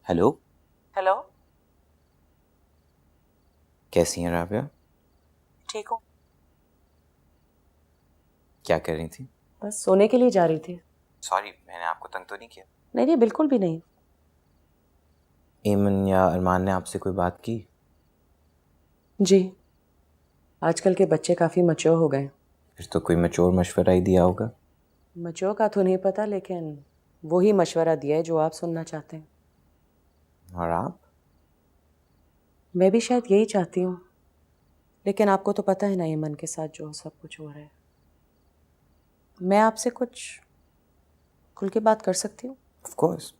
Hello. Hello. कैसी हैं राबिया? ठीक हूँ। क्या कर रही थी? बस सोने के लिए जा रही थी। सॉरी, मैंने आपको तंग तो नहीं किया? नहीं नहीं, बिल्कुल भी नहीं। एमन या अरमान ने आपसे कोई बात की? जी, आजकल के बच्चे काफ़ी मैच्योर हो गए। फिर तो कोई मैच्योर मशवरा ही दिया होगा। मैच्योर का तो नहीं पता, लेकिन वही मशवरा दिया है जो आप सुनना चाहते हैं। और आप? मैं भी शायद यही चाहती हूँ, लेकिन आपको तो पता है ना ईमन के साथ जो सब कुछ हो रहा है। मैं आपसे कुछ खुल के बात कर सकती हूँ? ऑफ कोर्स,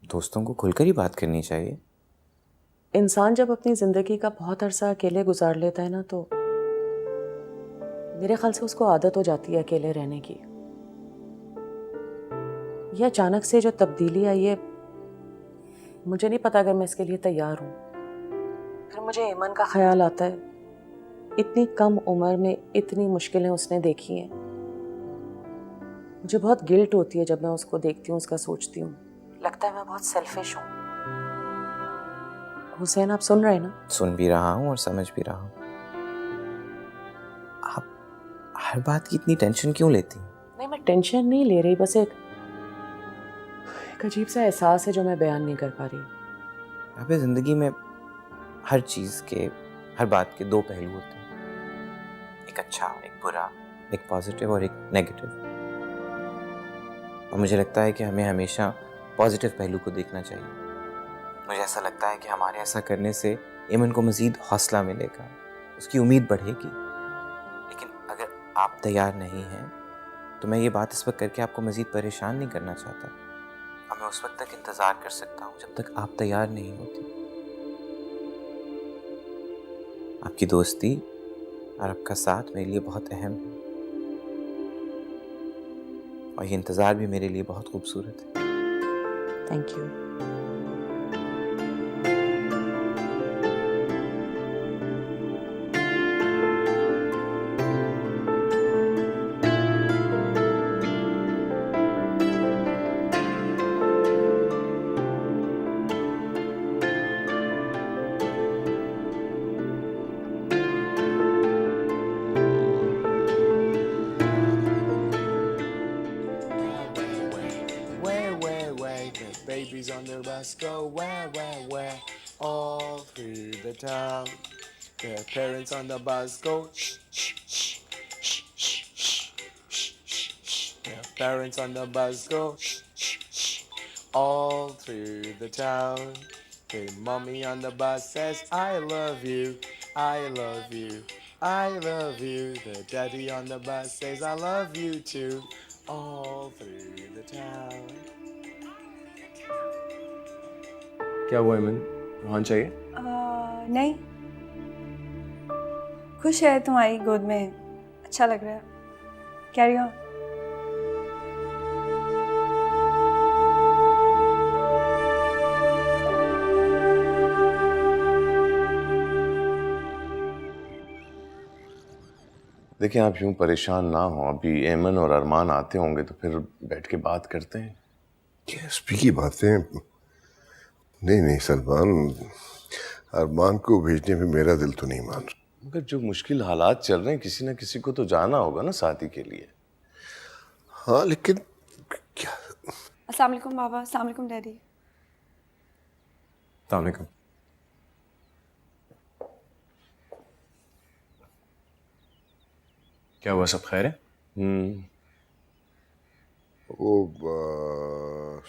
दोस्तों को खुलकर ही बात करनी चाहिए। इंसान जब अपनी ज़िंदगी का बहुत अरसा अकेले गुजार लेता है ना, तो मेरे ख्याल से उसको आदत हो जाती है अकेले रहने की। यह अचानक से जो तब्दीली आई है, मुझे नहीं पता अगर मैं इसके लिए तैयार हूँ। फिर मुझे ईमन का ख्याल आता है, इतनी कम उम्र में इतनी मुश्किलें उसने देखी हैं। मुझे बहुत गिल्ट होती है जब मैं उसको देखती हूँ, उसका सोचती हूँ। लगता है मैं बहुत सेल्फिश हूँ। हुसैन, आप सुन रहे हैं ना? सुन भी रहा हूँ और समझ भी रहा हूँ। आप हर बात की इतनी टेंशन क्यों लेती हैं? नहीं, मैं टेंशन नहीं ले रही, बस एक अजीब सा एहसास है जो मैं बयान नहीं कर पा रही। राबिया, जिंदगी में हर चीज़ के, हर बात के दो पहलू होते हैं। एक अच्छा, एक बुरा, एक पॉजिटिव और एक नेगेटिव। और मुझे लगता है कि हमें हमेशा पॉजिटिव पहलू को देखना चाहिए। मुझे ऐसा लगता है कि हमारे ऐसा करने से ईमन को मज़ीद हौसला मिलेगा, उसकी उम्मीद बढ़ेगी। लेकिन अगर आप तैयार नहीं हैं तो मैं ये बात इस वक्त करके आपको मज़ीद परेशान नहीं करना चाहता। और मैं उस वक्त तक इंतज़ार कर सकता हूँ जब तक आप तैयार नहीं होती। आपकी दोस्ती और आपका साथ मेरे लिए बहुत अहम है, और ये इंतज़ार भी मेरे लिए बहुत खूबसूरत है। Thank you. The babies on the bus go where, all through the town. Their parents on the bus go shh, shh, shh, shh, shh, shh, shh, shh, shh. Their parents on the bus go shh, shh, shh, all through the town. The mommy on the bus says, I love you, I love you, I love you. The daddy on the bus says, I love you too, all through the town. क्या हुआ ईमन? रोहन चाहिए? नहीं, खुश है तुम्हारी गोद में, अच्छा लग रहा है। Carry on. देखिए, आप यूं परेशान ना हो। अभी एमन और अरमान आते होंगे तो फिर बैठ के बात करते हैं। एसपी की बातें नहीं नहीं सलमान, अरमान को भेजने में मेरा दिल तो नहीं मान रहा। मगर जो मुश्किल हालात चल रहे हैं, किसी ना किसी को तो जाना होगा ना शादी के लिए। हाँ लेकिन क्या? अस्सलाम वालेकुम बाबा। अस्सलाम वालेकुम डैडी। अस्सलाम वालेकुम। क्या हुआ, सब खैर है? वो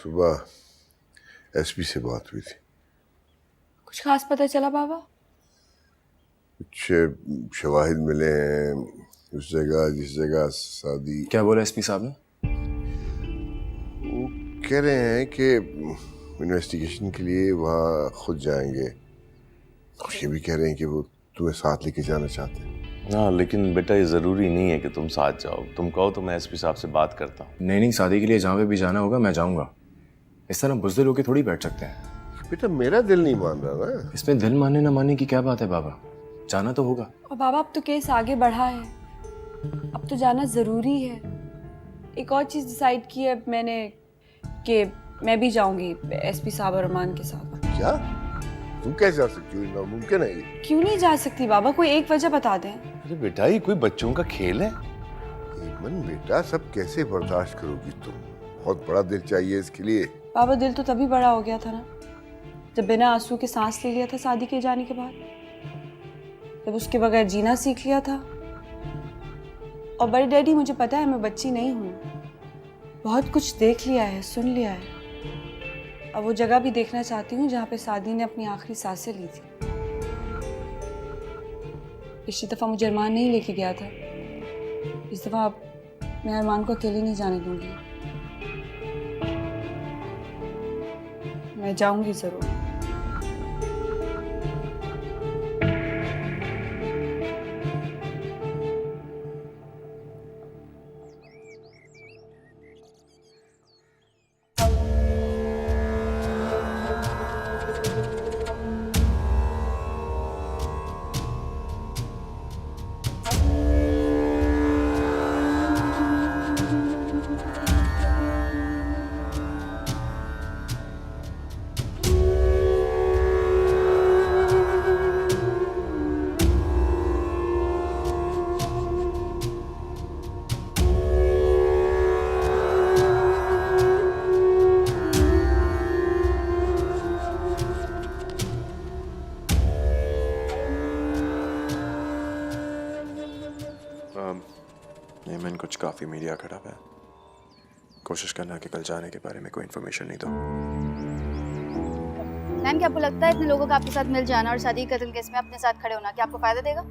सुबह एसपी से बात हुई थी। कुछ खास पता चला बाबा? कुछ शवाहिद मिले हैं उस जगह जिस जगह शादी। क्या बोला एसपी साहब ने? वो कह रहे हैं कि इन्वेस्टिगेशन के लिए वहाँ खुद जाएंगे, और ये भी कह रहे हैं कि वो तुम्हें साथ लेके जाना चाहते हैं। हाँ, लेकिन बेटा ये ज़रूरी नहीं है कि तुम साथ जाओ। तुम कहो तो मैं एसपी साहब से बात करता हूँ। नहीं, शादी के लिए जहाँ पे भी जाना होगा मैं जाऊँगा। इस तरह बुज़दिल होके थोड़ी बैठ सकते हैं। बेटा मेरा दिल नहीं मान रहा ना। इसमें दिल मानने ना मानने की क्या बात है बाबा, जाना तो होगा। और बाबा अब तो केस आगे बढ़ा है, अब तो जाना ज़रूरी है। एक और चीज़ डिसाइड की है मैंने कि मैं भी जाऊंगी एसपी साहब और अरमान के साथ। क्या? तुम कैसे जा सकती हो? नामुमकिन है ये। क्यों नहीं जा सकती बाबा, कोई एक वजह बता दें। अरे बेटा, ये कोई बच्चों का खेल है? ईमन बेटा, सब कैसे बर्दाश्त करोगी तुम? बहुत बड़ा दिल चाहिए इसके लिए। बाबा दिल तो तभी बड़ा हो गया था ना, जब बिना आंसू के सांस ले लिया था शादी के जाने के बाद, जब उसके बगैर जीना सीख लिया था। और बड़े डैडी, मुझे पता है मैं बच्ची नहीं हूँ, बहुत कुछ देख लिया है, सुन लिया है। अब वो जगह भी देखना चाहती हूँ जहाँ पे सादी ने अपनी आखिरी सांसें ली थी। पिछली दफा मुझे अरमान नहीं लेके गया था, इस दफा मैं अरमान को अकेले नहीं जाने दूंगी। मैं जाऊंगी जरूर। एमन कुछ काफ़ी मीडिया खड़ा है, कोशिश करना कि कल जाने के बारे में कोई इन्फॉर्मेशन नहीं दो। मैम, क्या आपको लगता है इतने लोगों का आपके साथ मिल जाना और शादी कत्ल केस में अपने साथ खड़े होना क्या आपको फायदा देगा?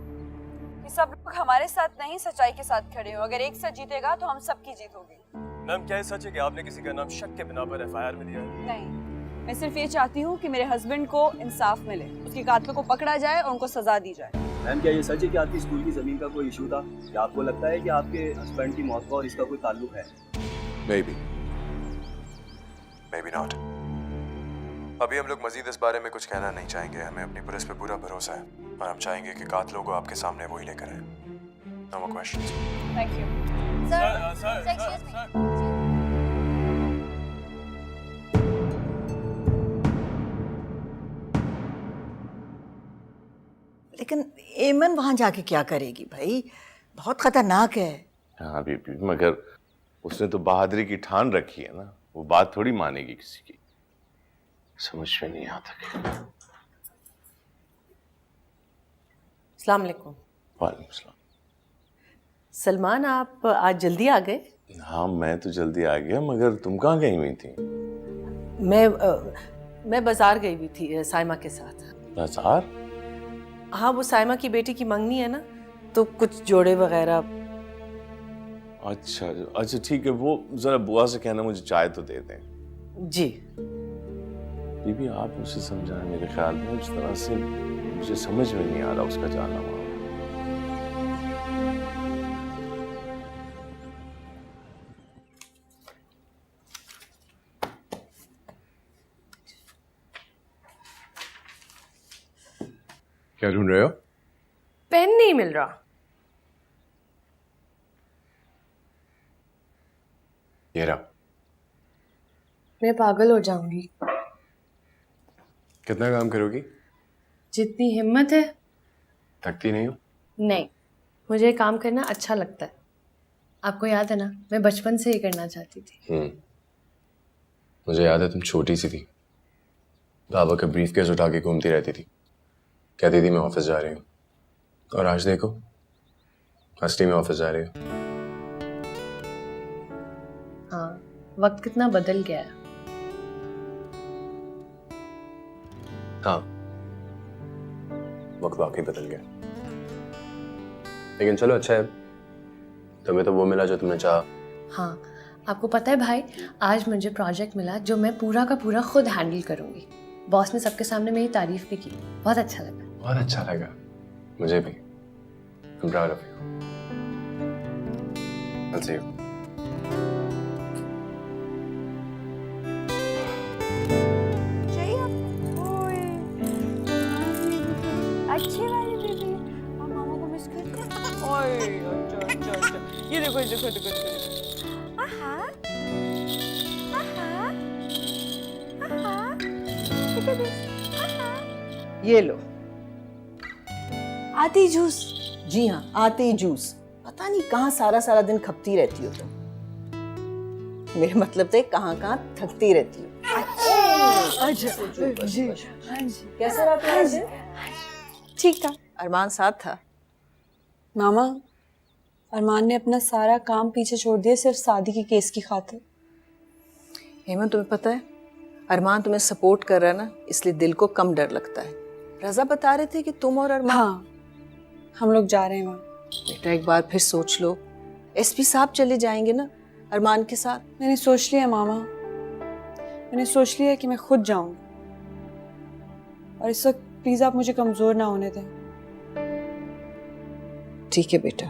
ये सब लोग हमारे साथ नहीं, सच्चाई के साथ खड़े हो। अगर एक साथ जीतेगा तो हम सबकी जीत होगी। मैम, क्या ये सच है कि आपने किसी का नाम शक के बिना पर एफआईआर में दिया है? नहीं, मैं सिर्फ ये चाहती हूँ कि मेरे हस्बैंड को इंसाफ मिले, उसके कातिलों को पकड़ा जाए और उनको सजा दी जाए। मैम, क्या ये सच है कि आपकी स्कूल की जमीन का कोई इशू था? क्या आपको लगता है कि आपके हस्बैंड की मौत का और इसका कोई ताल्लुक है? Maybe not। अभी हम लोग मजीद इस बारे में कुछ कहना नहीं चाहेंगे। हमें अपनी पुलिस पे पूरा भरोसा है और हम चाहेंगे कि कातिलों को आपके सामने वही लेकर आए। No more questions। Thank you. लेकिन एमन वहां जाके क्या करेगी भाई? बहुत खतरनाक है। हाँ बीबी, मगर उसने तो बहादुरी की ठान रखी है ना, वो बात थोड़ी मानेगी किसी की। समझ में नहीं आता। अस्सलाम वालेकुम। वालेकुम सलाम। सलमान, आप आज जल्दी आ गए? हाँ, मैं तो जल्दी आ गया, मगर तुम कहाँ गई हुई थी? मैं बाजार गई हुई थी साइमा के साथ। बाजार? हाँ, वो साइमा की बेटी की मंगनी है ना, तो कुछ जोड़े वगैरह। अच्छा अच्छा, ठीक है। वो जरा बुआ से कहना मुझे चाय तो दे दें। जी। बीबी, आप उसे समझाएं। मेरे ख्याल में उस तरह से मुझे समझ में नहीं आ रहा उसका जाना वहाँ। क्या ढूंढ रहे हो? पेन नहीं मिल रहा। ये रहा। मैं पागल हो जाऊंगी। कितना काम करोगी? जितनी हिम्मत है। थकती नहीं हो? नहीं, मुझे काम करना अच्छा लगता है। आपको याद है ना, मैं बचपन से ही करना चाहती थी। मुझे याद है तुम छोटी सी थी, बाबा का ब्रीफकेस उठा के घूमती रहती थी, कहती थी मैं ऑफिस जा रही हूँ। और आज देखो, असली में ऑफिस जा रही हूँ। हाँ, वक्त कितना बदल गया है। हाँ, वक्त वाकई बदल गया, लेकिन चलो अच्छा है, तुम्हें तो वो मिला जो तुमने चाहा। हाँ, आपको पता है भाई, आज मुझे प्रोजेक्ट मिला जो मैं पूरा का पूरा खुद हैंडल करूंगी। बॉस ने सबके सामने मेरी तारीफ भी की, बहुत अच्छा लगा। बहुत अच्छा लगा मुझे भी। I'm proud of you। I'll see you। अच्छी वाली बेबी, और मामा को मिस करते हैं। ओए, अच्छा। ये देखो। आहा, आहा। ये लो। आती जूस। जी हाँ, आते ही जूस। पता नहीं कहाँ सारा सारा दिन खपती रहती हो तुम। मेरा मतलब थे कहाँ कहाँ थकती रहती हो। कैसा रहा तुम्हारा दिन? ठीक था। अरमान साथ था? मामा, अरमान ने अपना सारा काम पीछे छोड़ दिया सिर्फ शादी के केस की खातिर। हेमंत, तुम्हें पता है अरमान तुम्हें सपोर्ट कर रहा है ना, इसलिए दिल को कम डर लगता है। रजा बता रहे थे कि तुम और अरमान। हाँ, हम लोग जा रहे हैं वहाँ। बेटा एक बार फिर सोच लो, एसपी साहब चले जाएंगे ना अरमान के साथ। मैंने सोच लिया मामा, मैंने सोच लिया कि मैं खुद जाऊंगी। और इस वक्त प्लीज आप मुझे कमजोर ना होने दें। ठीक है बेटा।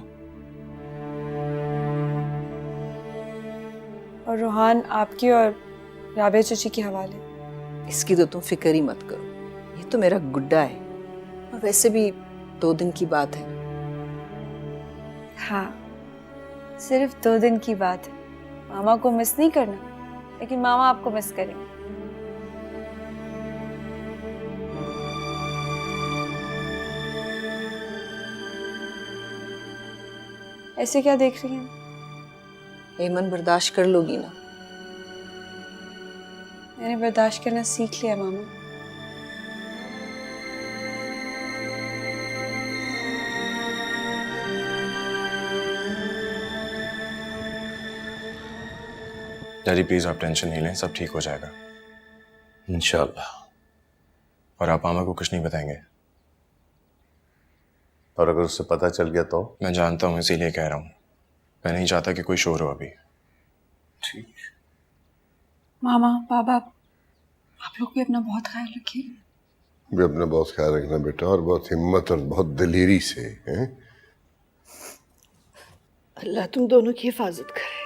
और रूहान आपकी और राबिया चाची के हवाले। इसकी तो तुम फिक्र ही मत करो, ये तो मेरा गुड्डा है। और वैसे भी 2 दिन की बात है। हाँ, सिर्फ 2 दिन की बात है। मामा को मिस नहीं करना, लेकिन मामा आपको मिस करेंगे। ऐसे क्या देख रही हैं? हेमंत, बर्दाश्त कर लोगी ना? मैंने बर्दाश्त करना सीख लिया मामा। डैडी प्लीज आप टेंशन नहीं लें, सब ठीक हो जाएगा इंशाल्लाह। और आप मामा को कुछ नहीं बताएंगे? और अगर उससे पता चल गया तो? मैं जानता हूँ, इसीलिए कह रहा हूँ। मैं नहीं चाहता कि कोई शोर हो अभी। ठीक। मामा, बाबा, आप लोग भी अपना बहुत ख्याल रखिए। भी अपना बहुत ख्याल रखना बेटा, और बहुत हिम्मत और बहुत दिलेरी से, हैं? अल्लाह तुम दोनों की हिफाजत करे।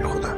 खुदा।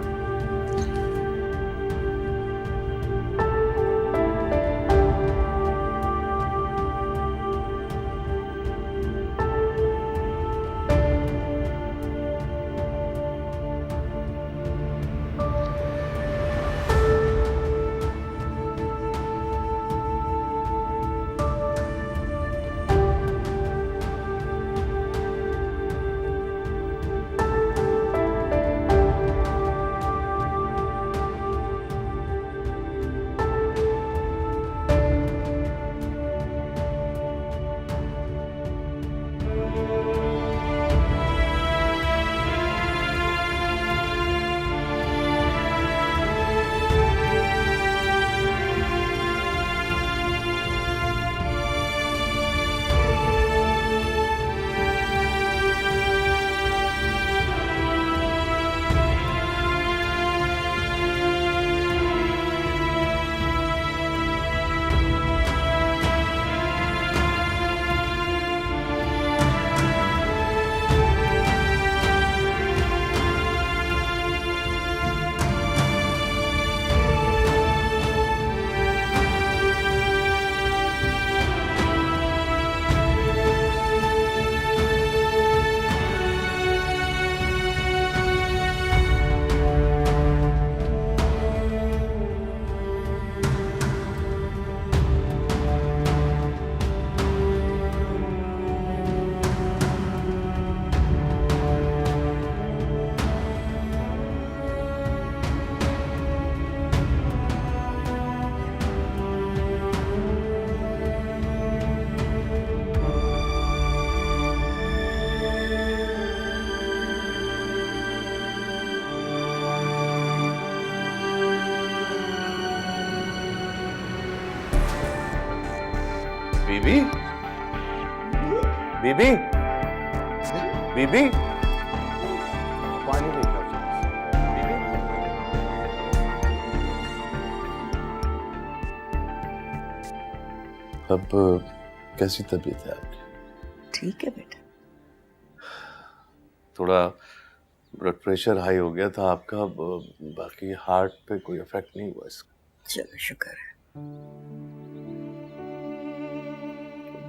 बीबी, बीबी, बीबी, पानी लेकर आओ। बीबी, अब कैसी तबीयत है आपकी? ठीक है बेटा। थोड़ा ब्लड प्रेशर हाई हो गया था आपका, बाकी हार्ट पे कोई इफेक्ट नहीं हुआ इसका। चलो शुक्र है।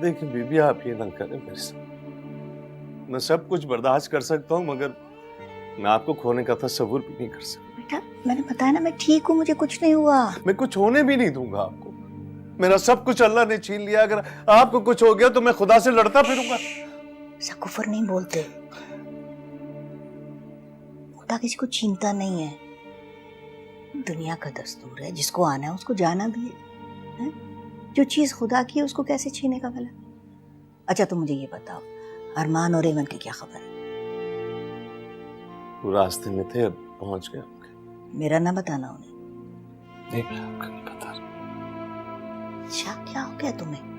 देखिए बीबी, आप ये ना करें मेरे साथ। मैं सब कुछ बर्दाश्त कर सकता हूँ, मगर मैं आपको खोने का तस्वुर भी नहीं कर सकता। बेटा मैंने बताया ना मैं ठीक हूँ, मुझे कुछ नहीं हुआ। मैं कुछ होने भी नहीं दूंगा आपको। मेरा सब कुछ अल्लाह ने छीन लिया। अगर आपको कुछ हो गया तो मैं खुदा से लड़ता फिरूंगा। ऐसा कुफर नहीं बोलते, खुदा किसी को छीनता नहीं है। दुनिया का दस्तूर है, जिसको आना है उसको जाना भी है? जो चीज खुदा की है उसको कैसे छीनेगा भला? अच्छा तुम मुझे ये बताओ, अरमान और एमन की क्या खबर है? वो रास्ते में थे, अब पहुंच गए। मेरा ना बताना उन्हें। नहीं, मैं आपको नहीं बता रहा। अच्छा क्या हो गया तुम्हें?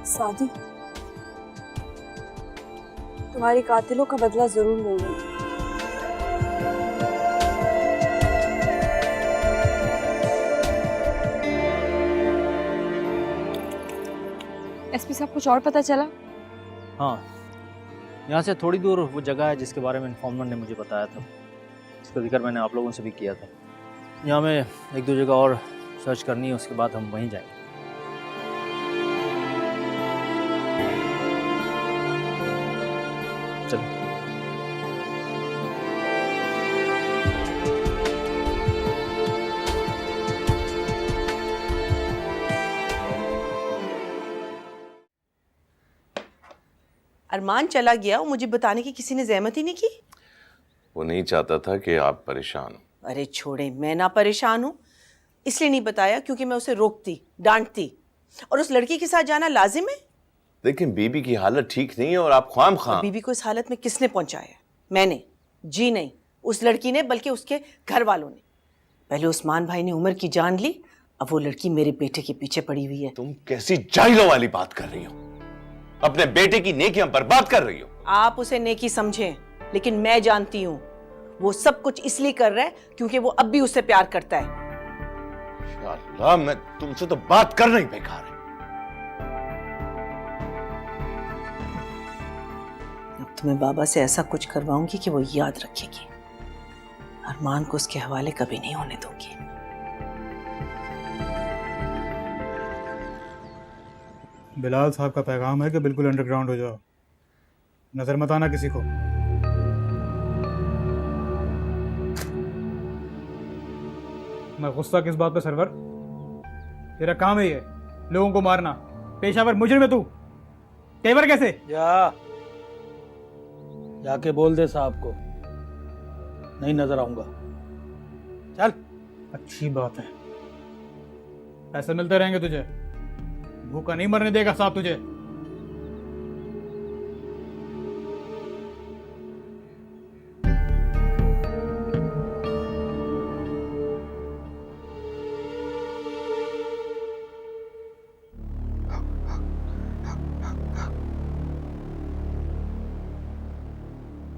सादी, तुम्हारी कातिलों का बदला जरूर लूंगी। एसपी साहब कुछ और पता चला? हाँ, यहाँ से थोड़ी दूर वो जगह है जिसके बारे में इन्फॉर्मर ने मुझे बताया था। इसका जिक्र मैंने आप लोगों से भी किया था। यहाँ में एक दो जगह और सर्च करनी है, उसके बाद हम वहीं जाएंगे। चलो। अरमान चला गया और मुझे बताने की किसी ने जहमत ही नहीं की। वो नहीं चाहता था कि आप परेशान हो। अरे छोड़े, मैं ना परेशान हूँ इसलिए नहीं बताया क्योंकि मैं उसे रोकती, डांटती, और उस लड़की के साथ जाना लाजिम है। लेकिन बीबी की हालत ठीक नहीं है और आप ख्वाम-ख्वाह। बीबी को इस हालत में किसने पहुंचाया? मैंने? जी नहीं, उस लड़की ने, बल्कि उसके घर वालों ने। पहले उस्मान भाई ने उमर की जान ली, अब वो लड़की मेरे बेटे के पीछे पड़ी हुई है। तुम कैसी जाहिलों वाली बात कर रही हो? अपने बेटे की नेकियां बर्बाद कर रही हो। आप उसे नेकी समझें, लेकिन मैं जानती हूँ वो सब कुछ इसलिए कर रहा है क्योंकि वो अब भी उससे प्यार करता है। या अल्लाह, मैं तुमसे तो बात करना ही बेकार है। अब तुम्हें बाबा से ऐसा कुछ करवाऊंगी कि वो याद रखेगी। अरमान को उसके हवाले कभी नहीं होने दूंगी। बिलाल साहब का पैगाम है कि बिल्कुल अंडरग्राउंड हो जाओ, नजर मत आना किसी को। मैं गुस्सा किस बात पे सरवर? तेरा काम है ये लोगों को मारना, पेशावर मुजरिम है तू। तेवर कैसे? जाके बोल दे साहब को नहीं नजर आऊंगा। चल, अच्छी बात है, पैसे मिलते रहेंगे तुझे, भूखा नहीं मरने देगा साहब तुझे।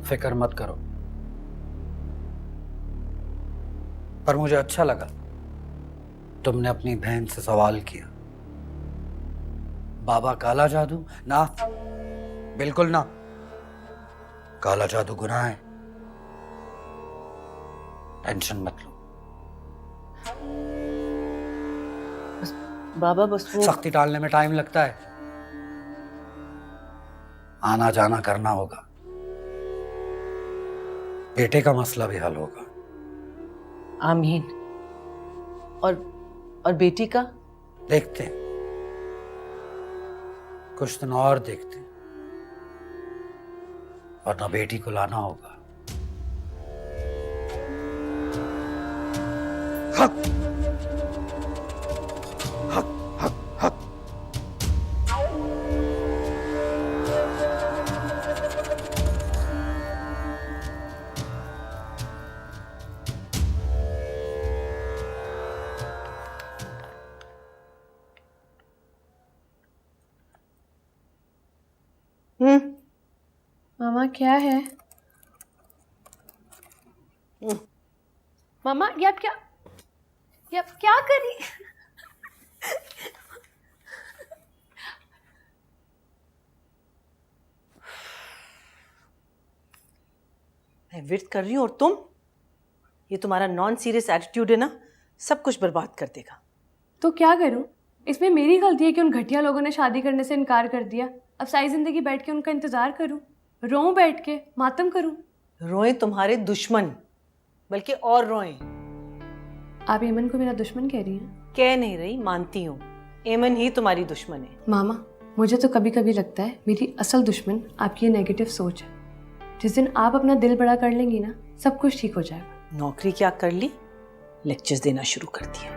फिक्र मत करो, पर मुझे अच्छा लगा तुमने अपनी बहन से सवाल किया। बाबा काला जादू ना, बिल्कुल ना, काला जादू गुनाह है, टेंशन मत लो। बाबा बस वो सख्ती टालने में टाइम लगता है, आना जाना करना होगा, बेटे का मसला भी हल होगा। आमीन। और बेटी का? देखते हैं, कुछ दिन और देखते हैं, वरना बेटी को लाना होगा। हक हक हक हक। मामा क्या है? मामा ये आप क्या कर रही? मैं विर्त कर रही हूँ और तुम? ये तुम्हारा नॉन सीरियस एटीट्यूड है ना, सब कुछ बर्बाद कर देगा। तो क्या करूं? इसमें मेरी गलती है कि उन घटिया लोगों ने शादी करने से इनकार कर दिया। अब सारी जिंदगी बैठ के उनका इंतजार करूं, रोऊं बैठ के, मातम करूं? रोए तुम्हारे दुश्मन, बल्कि और रोए। आप एमन को मेरा दुश्मन कह रही हैं? कह नहीं रही, मानती हूँ। एमन ही तुम्हारी दुश्मन है। मामा मुझे तो कभी कभी लगता है मेरी असल दुश्मन आपकी ये नेगेटिव सोच है। जिस दिन आप अपना दिल बड़ा कर लेंगी ना, सब कुछ ठीक हो जाएगा। नौकरी क्या कर ली, लेक्चर्स देना शुरू कर दिया।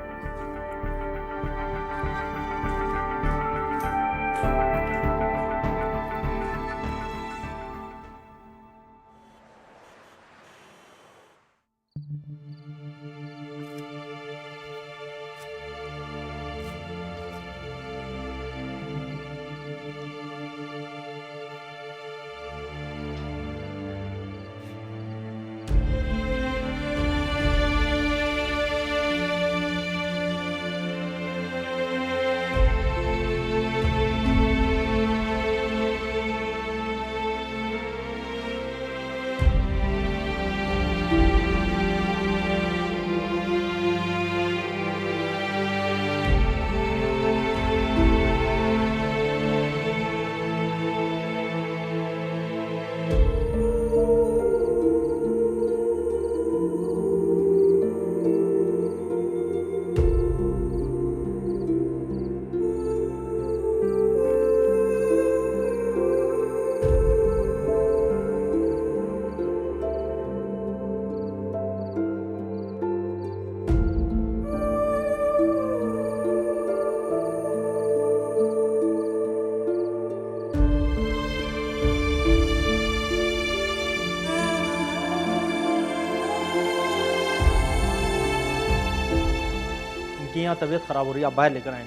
इनकी यहाँ तबीयत खराब हो रही है, आप बाहर लेकर आए।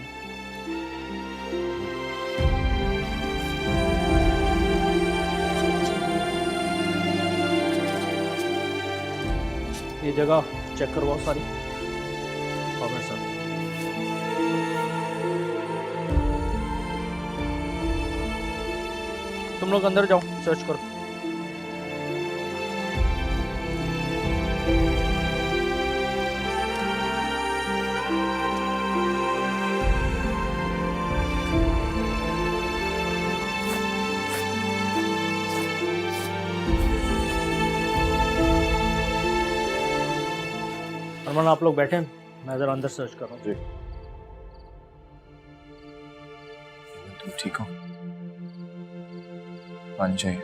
ये जगह चेक करवाओ सारी। सर तुम लोग अंदर जाओ, सर्च करो। अरमान आप लोग बैठे, मैं जरा अंदर सर्च कर रहा हूँ। जी तुम ठीक हो? पानी चाहिए?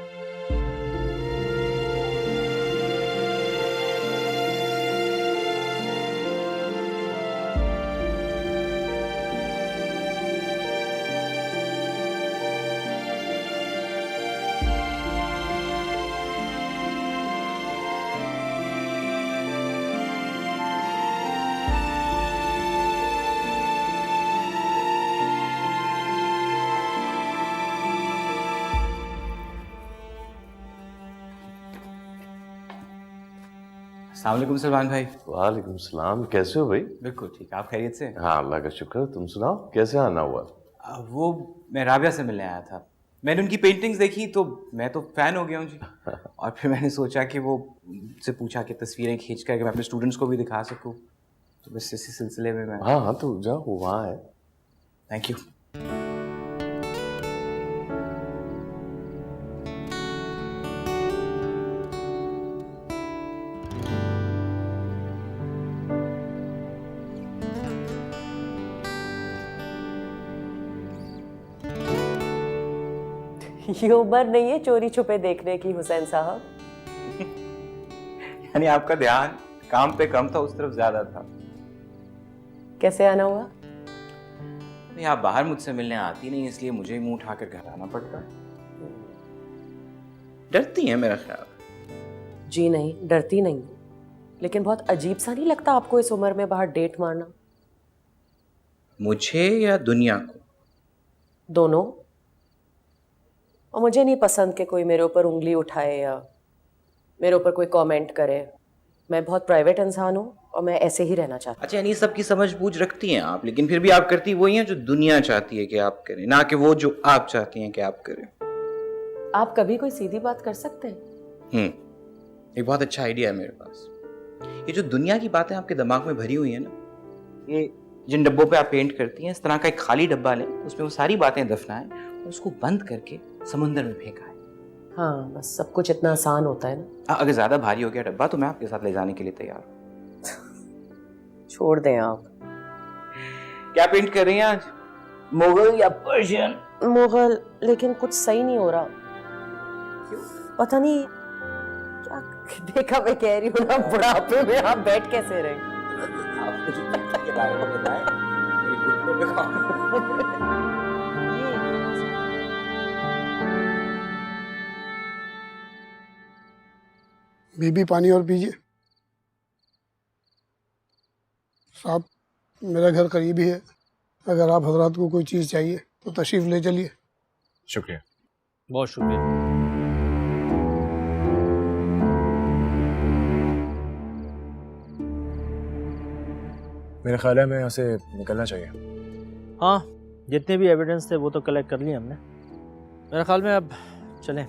अस्सलाम वालेकुम सलमान भाई। वालेकुम सलाम, कैसे हो भाई? बिल्कुल ठीक, आप खैरियत से? हाँ अल्लाह का शुक्र। तुम सुनाओ, कैसे आना हुआ? वो मैं राबिया से मिलने आया था। मैंने उनकी पेंटिंग्स देखी तो मैं तो फ़ैन हो गया हूँ जी। और फिर मैंने सोचा कि वो से पूछा कि तस्वीरें खींच कर मैं अपने स्टूडेंट्स को भी दिखा सकूँ, तो बस इसी सिलसिले में मैं। हाँ हाँ तो जाओ, वो वहाँ है। Thank you. ये उम्र नहीं है चोरी छुपे देखने की हुसैन साहब। यानी आपका ध्यान काम पे कम था, उस तरफ ज्यादा था। कैसे आना हुआ? नहीं, आप बाहर मुझसे मिलने आती नहीं, इसलिए मुझे ही मुंह उठाकर घर आना पड़ता है। डरती हैं मेरा ख्याल। जी नहीं, डरती नहीं, लेकिन बहुत अजीब सा नहीं लगता आपको इस उम्र में बाहर डेट मारना? मुझे या दुनिया को? दोनों। और मुझे नहीं पसंद कि कोई मेरे ऊपर उंगली उठाए या मेरे ऊपर कोई कमेंट करे। मैं बहुत प्राइवेट इंसान हूँ और मैं ऐसे ही रहना चाहती हूँ। अच्छा, यानी सबकी समझ बूझ रखती हैं आप, लेकिन फिर भी आप करती वही हैं जो दुनिया चाहती है कि आप करें, ना कि वो जो आप चाहती हैं कि आप करें। आप कभी कोई सीधी बात कर सकते हैं? एक बहुत अच्छा आइडिया है मेरे पास। ये जो दुनिया की बातें आपके दिमाग में भरी हुई है ना, ये जिन डब्बों पे आप पेंट करती हैं, इस तरह का एक खाली डब्बा लें, उसमें वो सारी बातें दफनाएं और उसको बंद करके समुंदर में फेंका है। हाँ, बस सब कुछ इतना आसान होता है ना। अगर ज्यादा भारी हो गया डब्बा तो मैं आपके साथ ले जाने के लिए तैयार हूँ। छोड़ दें आप। क्या पेंट कर रही हैं आज, मुगल या पर्शियन? मुगल, लेकिन कुछ सही नहीं हो रहा। पता नहीं क्या देखा। मैं कह रही हूँ ना, बुढ़ापे में आप बैठ कैसे रहे? आप कुछ के बारे में बताएं, मेरे घुटनों पे काम। बीबी पानी और पीजिए। साहब, मेरा घर करीब ही है, अगर आप हजरात को कोई चीज़ चाहिए तो तशरीफ़ ले चलिए। शुक्रिया। बहुत शुक्रिया। मेरा ख्याल है मैं यहाँ से निकलना चाहिए। हाँ, जितने भी एविडेंस थे वो तो कलेक्ट कर लिए हमने। मेरे ख्याल में अब चलें।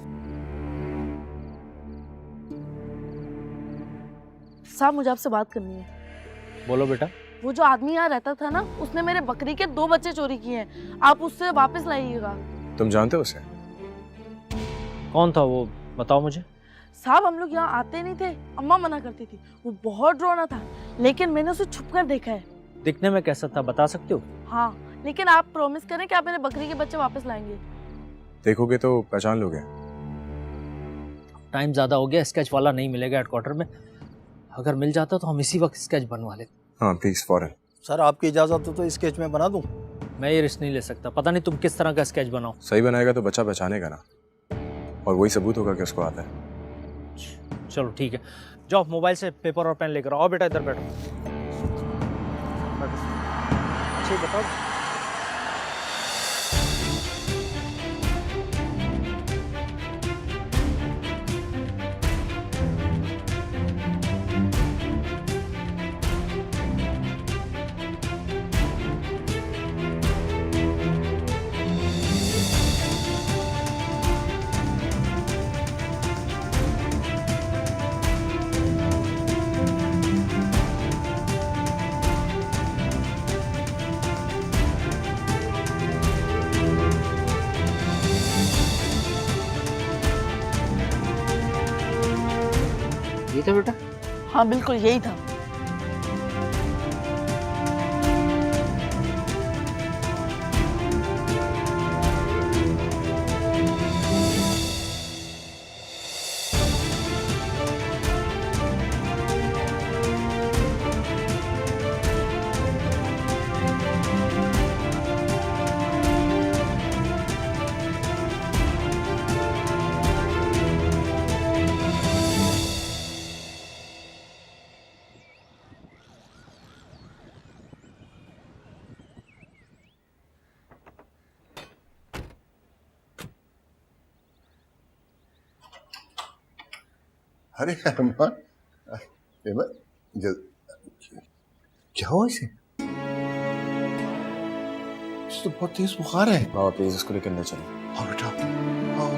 साहब, मुझे आपसे बात करनी है। बोलो बेटा। वो जो आदमी यहाँ रहता था ना, उसने मेरे बकरी के 2 बच्चे चोरी किए हैं। आप उससे वापस लाइएगा। तुम जानते हो उसे? कौन था वो, बताओ मुझे। साहब, हम लोग यहाँ आते नहीं थे, अम्मा मना करती थी। वो बहुत डरावना था, लेकिन मैंने उसे छुप कर देखा है। दिखने में कैसा था, बता सकते हो? हाँ, लेकिन आप प्रॉमिस करें कि आप मेरे बकरी के बच्चे वापस लाएंगे। देखोगे तो पहचान लोगे। टाइम ज़्यादा हो गया, स्केच वाला नहीं मिलेगा हेडक्वार्टर में। अगर मिल जाता तो हम इसी वक्त स्केच बनवा लेते। हाँ प्लीज, फौरन। सर, आपकी इजाज़त हो तो स्केच में बना दूं? मैं ये रिस्क नहीं ले सकता, पता नहीं तुम किस तरह का स्केच बनाओ। सही बनाएगा तो बच्चा पहचानेगा ना, और वही सबूत होगा कि उसको आता है। चलो ठीक है, जाओ मोबाइल से पेपर और पेन लेकर आओ। बेटा इधर बैठो। अच्छा बताओ, ये था बेटा? हाँ बिल्कुल यही था। अरे अरमान, क्या हुआ इसे? इसे तो बहुत तेज बुखार है। बाबा प्लीज इसको लेकर अंदर चलो। हाँ बेटा, हाँ।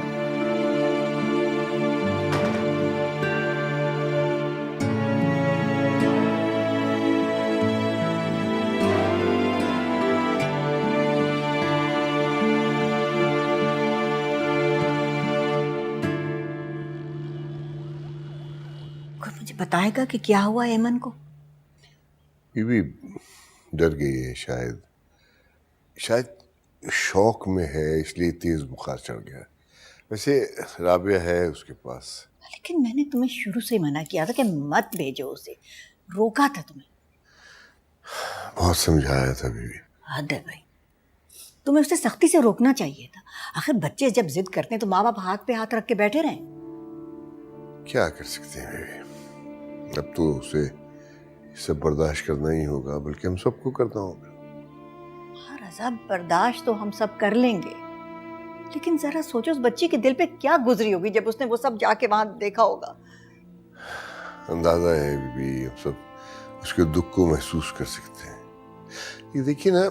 कोई मुझे बताएगा कि क्या हुआ एमन को? बीवी डर गई है, शायद शौक में है, इसलिए तेज बुखार चढ़ गया। वैसे राबिया है उसके पास। लेकिन मैंने तुम्हें शुरू से ही मना किया था कि मत भेजो उसे, रोका था तुम्हें। बहुत समझाया था बीवी। हद है भाई, तुम्हें उसे सख्ती से रोकना चाहिए था। आखिर बच्चे जब जिद करते हैं तो माँ बाप हाथ पे हाथ रख के बैठे रहें? क्या कर सकते हैं बीवी, अब तो उसे सब बर्दाश्त करना ही होगा, बल्कि हम सबको करना होगा। हाँ रजा, बर्दाश्त तो हम सब कर लेंगे, लेकिन जरा सोचो उस बच्ची के दिल पे क्या गुजरी होगी जब उसने वो सब जाके वहां देखा होगा। अंदाजा है बीबी, हम सब उसके दुख को महसूस कर सकते हैं। ये देखिए ना,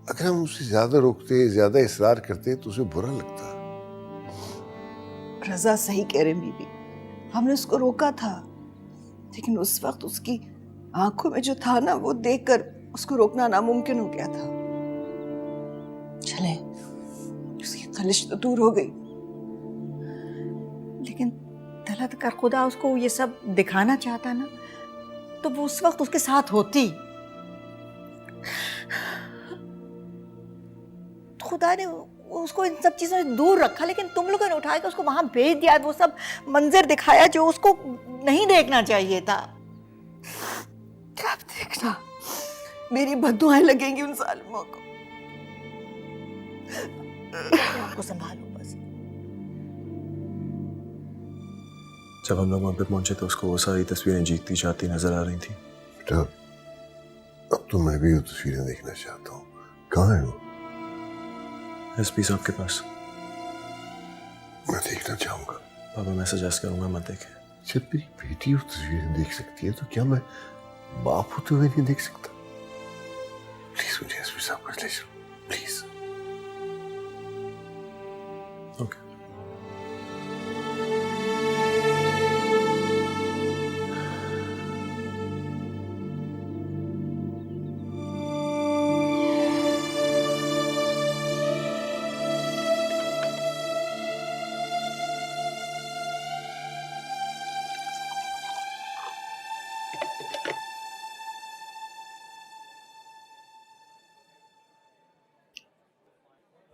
अगर हम उसे ज्यादा रोकते, ज्यादा इसरार करते तो उसे बुरा लगता। रजा सही कह रहे बीबी, हमने उसको रोका था, लेकिन उस वक्त उसकी आंखों में जो था ना, वो देखकर उसको रोकना नामुमकिन हो गया था। चले, उसकी खलिश तो दूर हो गई, लेकिन तलत कर खुदा उसको ये सब दिखाना चाहता ना, तो वो उस वक्त उसके साथ होती। खुदा ने उसको इन सब चीजों से दूर रखा, लेकिन तुम लोगों ने उठा के उसको वहां भेज दिया, वो सब मंजर दिखाया जो उसको नहीं देखना चाहिए था। क्या देखना, मेरी बद्दुआएं लगेंगी उन जालिमों को। आपको संभालो बस। जब हम लोग वहां पे पहुंचे तो उसको वो सारी तस्वीरें जीतती जाती नजर आ रही थी। बेटा, अब तो मैं भी वो तस्वीरें देखना चाहता हूँ। कहाँ है वो? एसपी साहब के पास। मैं देखना चाहूंगा। पापा मैं सजेस्ट करूंगा मत देखें। जब मेरी बेटी वो तस्वीरें देख सकती है तो क्या मैं बाप होते हुए नहीं देख सकता? प्लीज मुझे एसपी साहब का ले चलो, प्लीज। ओके।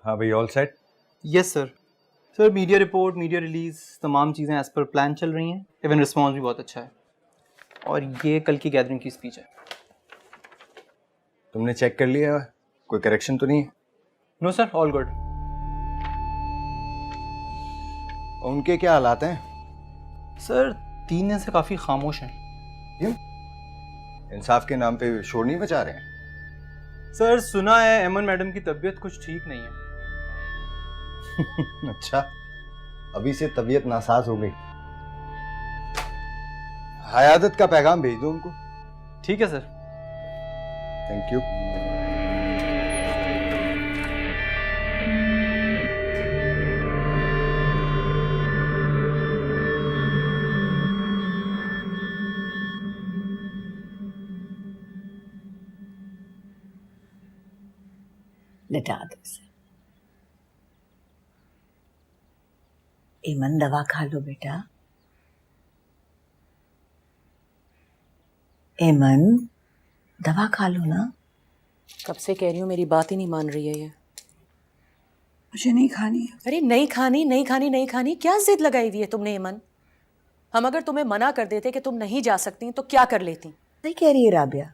हाँ भाई, all set? Yes sir. Sir media report, media release, तमाम चीज़ें एज पर प्लान चल रही हैं। इवन रिस्पॉन्स भी बहुत अच्छा है। और ये कल की गैदरिंग की स्पीच है। तुमने चेक कर लिया, कोई करेक्शन तो नहीं है? No sir, all good. उनके क्या हालात हैं? सर 3 दिन से काफ़ी खामोश हैं। क्यों? इंसाफ के नाम पे शोर नहीं बचा रहे हैं? सर सुना है एमन मैडम की तबीयत कुछ ठीक नहीं है। अच्छा, अभी से तबीयत नासाज हो गई। हयादत का पैगाम भेज दो उनको। ठीक है सर। Thank you. लिटा दो उसे। ईमन दवा खा लो बेटा। ईमन दवा खा लो ना। कब से कह रही हूँ, मेरी बात ही नहीं मान रही है ये। मुझे नहीं खानी है। अरे नहीं खानी, नहीं खानी, नहीं खानी, क्या जिद लगाई हुई है तुमने ईमन? हम अगर तुम्हें मना कर देते कि तुम नहीं जा सकती तो क्या कर लेती? सही कह रही है राबिया।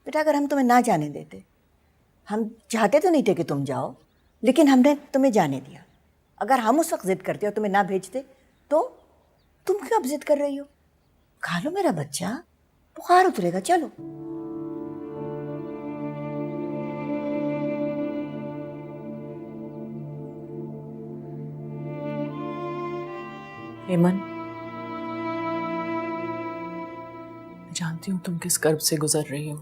बेटा अगर हम तुम्हें ना जाने देते, हम चाहते तो नहीं थे कि तुम जाओ, लेकिन हमने तुम्हें जाने दिया। अगर हम उस वक्त जिद करते और तुम्हें ना भेजते तो तुम क्यों अब जिद कर रही हो? खा लो मेरा बच्चा, बुखार उतरेगा। चलो ईमन, मैं जानती हूँ तुम किस कर्ब से गुजर रही हो।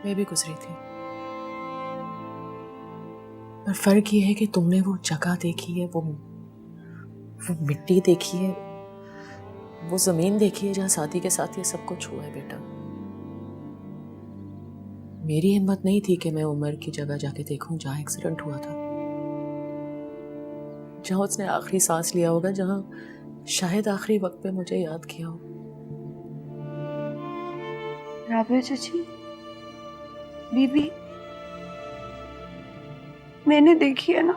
मैं भी गुजरी थी, पर फर्क ये है कि तुमने वो जगह देखी है, वो मिट्टी देखी है, वो जमीन देखी है जहां शादी के साथ ये सब कुछ हुआ है। बेटा मेरी हिम्मत नहीं थी कि मैं उमर की जगह जाके देखूं जहां एक्सीडेंट हुआ था, जहां उसने आखिरी सांस लिया होगा, जहां शायद आखिरी वक्त पे मुझे याद किया हो। राबिया चाची, बीबी, मैंने देखी है ना,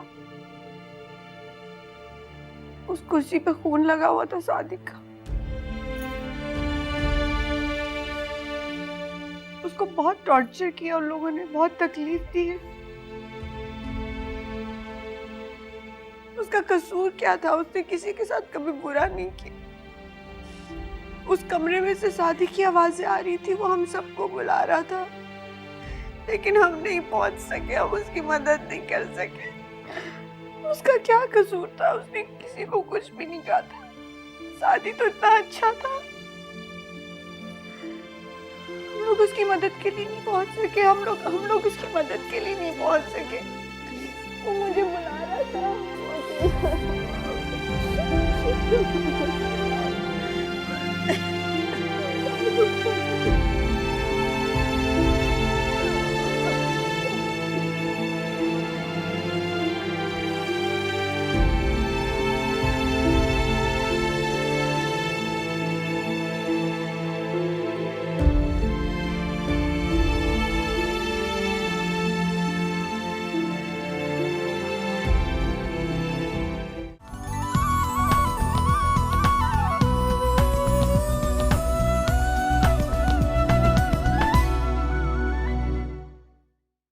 उस कुर्सी पे खून लगा हुआ था सादिक का। उसको बहुत टॉर्चर किया उन लोगों ने, बहुत तकलीफ दी है। उसका कसूर क्या था? उसने किसी के साथ कभी बुरा नहीं किया। उस कमरे में से सादिक की आवाजें आ रही थी, वो हम सबको बुला रहा था, लेकिन हम नहीं पहुंच सके, हम उसकी मदद नहीं कर सके। उसका क्या कसूर था? उसने किसी को कुछ भी नहीं कहा था। सादी तो इतना अच्छा था, हम लोग उसकी मदद के लिए नहीं पहुंच सके। हम लोग उसकी मदद के लिए नहीं पहुंच सके। वो मुझे बुला रहा था।